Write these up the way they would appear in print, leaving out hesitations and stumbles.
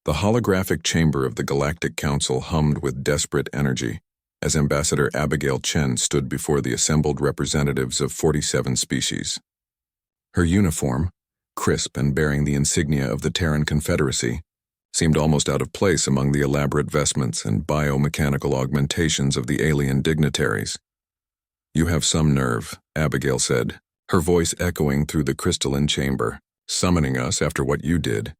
The holographic chamber of the Galactic Council hummed with desperate energy as Ambassador Abigail Chen stood before the assembled representatives of 47 species. Her uniform, crisp and bearing the insignia of the Terran Confederacy, seemed almost out of place among the elaborate vestments and biomechanical augmentations of the alien dignitaries. "You have some nerve," Abigail said, her voice echoing through the crystalline chamber, "summoning us after what you did."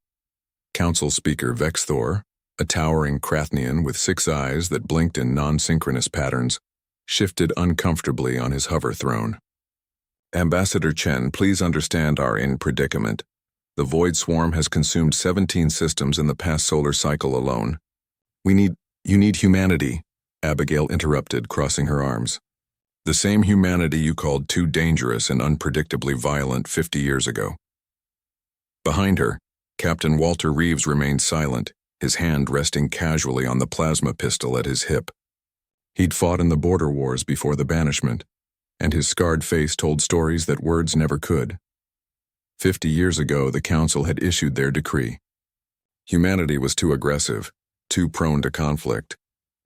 Council Speaker Vexthor, a towering Krathnian with 6 eyes that blinked in non-synchronous patterns, shifted uncomfortably on his hover throne. "Ambassador Chen, please understand our predicament. The Void Swarm has consumed 17 systems in the past solar cycle alone. You need humanity," Abigail interrupted, crossing her arms. "The same humanity you called too dangerous and unpredictably violent 50 years ago." Behind her, Captain Walter Reeves remained silent, his hand resting casually on the plasma pistol at his hip. He'd fought in the border wars before the banishment, and his scarred face told stories that words never could. 50 years ago, the Council had issued their decree. Humanity was too aggressive, too prone to conflict,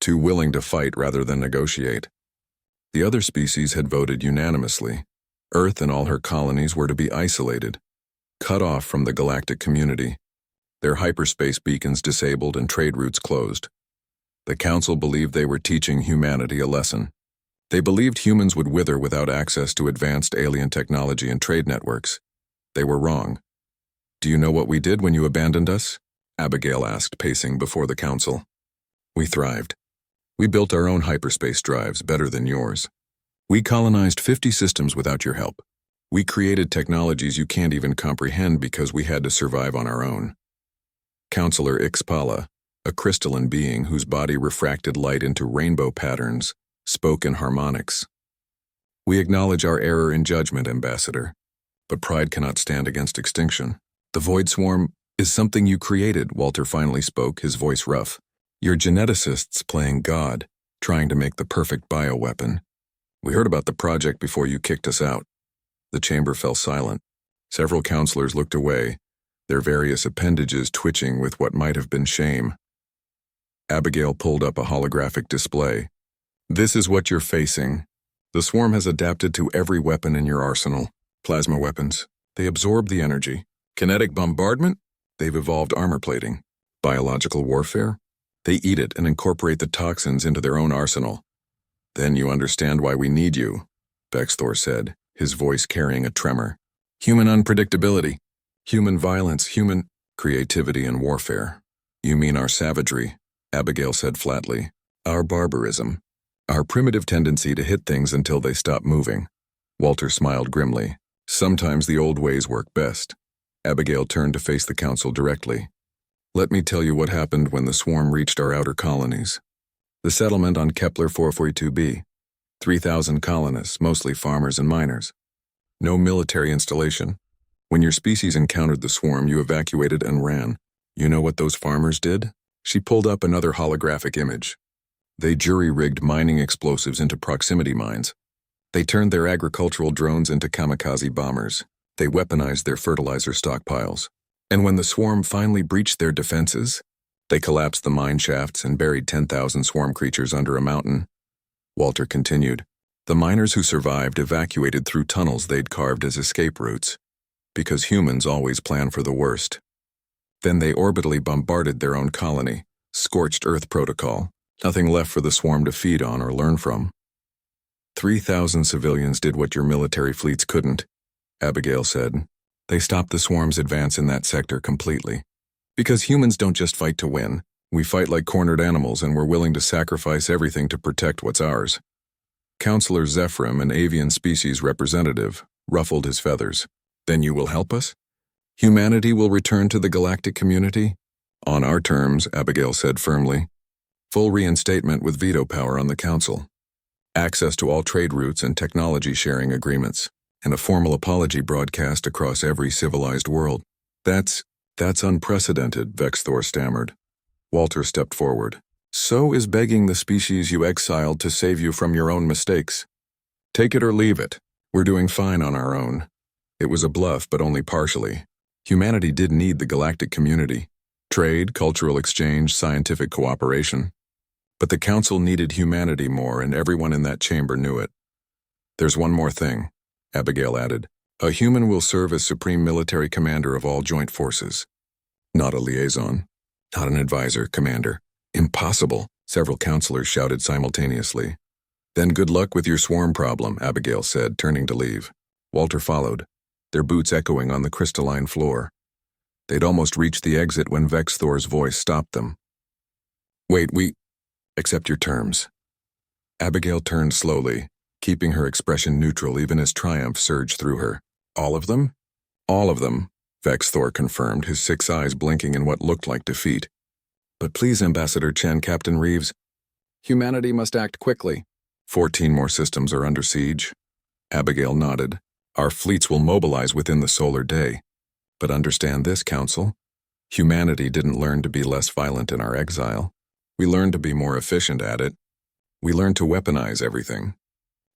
too willing to fight rather than negotiate. The other species had voted unanimously. Earth and all her colonies were to be isolated, cut off from the galactic community, their hyperspace beacons disabled and trade routes closed. The Council believed they were teaching humanity a lesson. They believed humans would wither without access to advanced alien technology and trade networks. They were wrong. "Do you know what we did when you abandoned us?" Abigail asked, pacing before the Council. "We thrived. We built our own hyperspace drives, better than yours. We colonized 50 systems without your help. We created technologies you can't even comprehend because we had to survive on our own." Counselor Ixpala, a crystalline being whose body refracted light into rainbow patterns, spoke in harmonics. "We acknowledge our error in judgment, Ambassador, but pride cannot stand against extinction. The Void Swarm is something you created," Walter finally spoke, his voice rough. "You're geneticists playing God, trying to make the perfect bioweapon. We heard about the project before you kicked us out." The chamber fell silent. Several counselors looked away, their various appendages twitching with what might have been shame. Abigail pulled up a holographic display. "This is what you're facing. The swarm has adapted to every weapon in your arsenal. Plasma weapons. They absorb the energy. Kinetic bombardment? They've evolved armor plating. Biological warfare? They eat it and incorporate the toxins into their own arsenal. Then you understand why we need you," Vexthor said, his voice carrying a tremor. "Human unpredictability. Human violence, human creativity and warfare." "You mean our savagery," Abigail said flatly. "Our barbarism. Our primitive tendency to hit things until they stop moving." Walter smiled grimly. "Sometimes the old ways work best." Abigail turned to face the Council directly. "Let me tell you what happened when the swarm reached our outer colonies. The settlement on Kepler 442b. 3,000 colonists, mostly farmers and miners. No military installation. When your species encountered the swarm, you evacuated and ran. You know what those farmers did?" She pulled up another holographic image. "They jury-rigged mining explosives into proximity mines. They turned their agricultural drones into kamikaze bombers. They weaponized their fertilizer stockpiles. And when the swarm finally breached their defenses, they collapsed the mine shafts and buried 10,000 swarm creatures under a mountain." Walter continued. "The miners who survived evacuated through tunnels they'd carved as escape routes, because humans always plan for the worst. Then they orbitally bombarded their own colony, scorched Earth protocol, nothing left for the swarm to feed on or learn from. 3,000 civilians did what your military fleets couldn't," Abigail said. "They stopped the swarm's advance in that sector completely. Because humans don't just fight to win. We fight like cornered animals, and we're willing to sacrifice everything to protect what's ours." Counselor Zephyrim, an avian species representative, ruffled his feathers. "Then you will help us? Humanity will return to the galactic community?" "On our terms," Abigail said firmly. "Full reinstatement with veto power on the Council. Access to all trade routes and technology sharing agreements, and a formal apology broadcast across every civilized world." That's unprecedented," Vexthor stammered. Walter stepped forward. "So is begging the species you exiled to save you from your own mistakes. Take it or leave it. We're doing fine on our own. It was a bluff, but only partially. Humanity did need the galactic community. Trade, cultural exchange, scientific cooperation. But the Council needed humanity more, and everyone in that chamber knew it. There's one more thing, Abigail added. A human will serve as supreme military commander of all joint forces. Not a liaison. Not an advisor, commander. Impossible, several counselors shouted simultaneously. Then good luck with your swarm problem, Abigail said, turning to leave. Walter followed, their boots echoing on the crystalline floor. They'd almost reached the exit when Vex Thor's voice stopped them. Wait, accept your terms. Abigail turned slowly, keeping her expression neutral even as triumph surged through her. All of them? All of them, Vex Thor confirmed, his 6 eyes blinking in what looked like defeat. But please, Ambassador Chen, Captain Reeves. Humanity must act quickly. 14 more systems are under siege. Abigail nodded. Our fleets will mobilize within the solar day. But understand this, Council. Humanity didn't learn to be less violent in our exile. We learned to be more efficient at it. We learned to weaponize everything.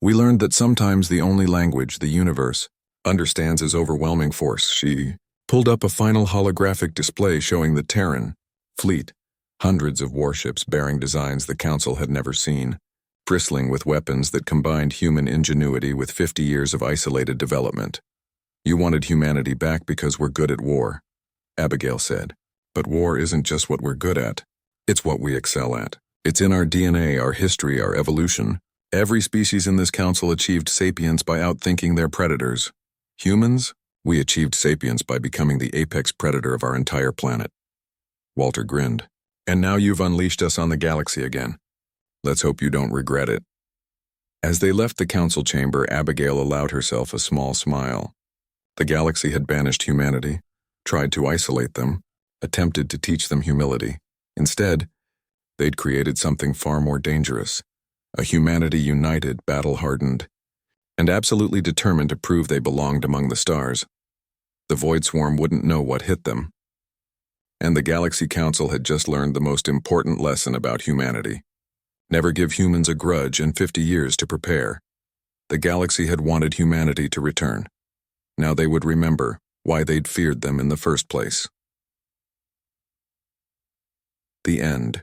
We learned that sometimes the only language the universe understands is overwhelming force. She pulled up a final holographic display showing the Terran fleet, hundreds of warships bearing designs the Council had never seen, bristling with weapons that combined human ingenuity with 50 years of isolated development. You wanted humanity back because we're good at war, Abigail said. But war isn't just what we're good at. It's what we excel at. It's in our DNA, our history, our evolution. Every species in this council achieved sapience by outthinking their predators. Humans, we achieved sapience by becoming the apex predator of our entire planet. Walter grinned. And now you've unleashed us on the galaxy again. Let's hope you don't regret it. As they left the council chamber, Abigail allowed herself a small smile. The galaxy had banished humanity, tried to isolate them, attempted to teach them humility. Instead, they'd created something far more dangerous, a humanity united, battle-hardened, and absolutely determined to prove they belonged among the stars. The Void Swarm wouldn't know what hit them. And the Galaxy Council had just learned the most important lesson about humanity. Never give humans a grudge and 50 years to prepare. The galaxy had wanted humanity to return. Now they would remember why they'd feared them in the first place. The end.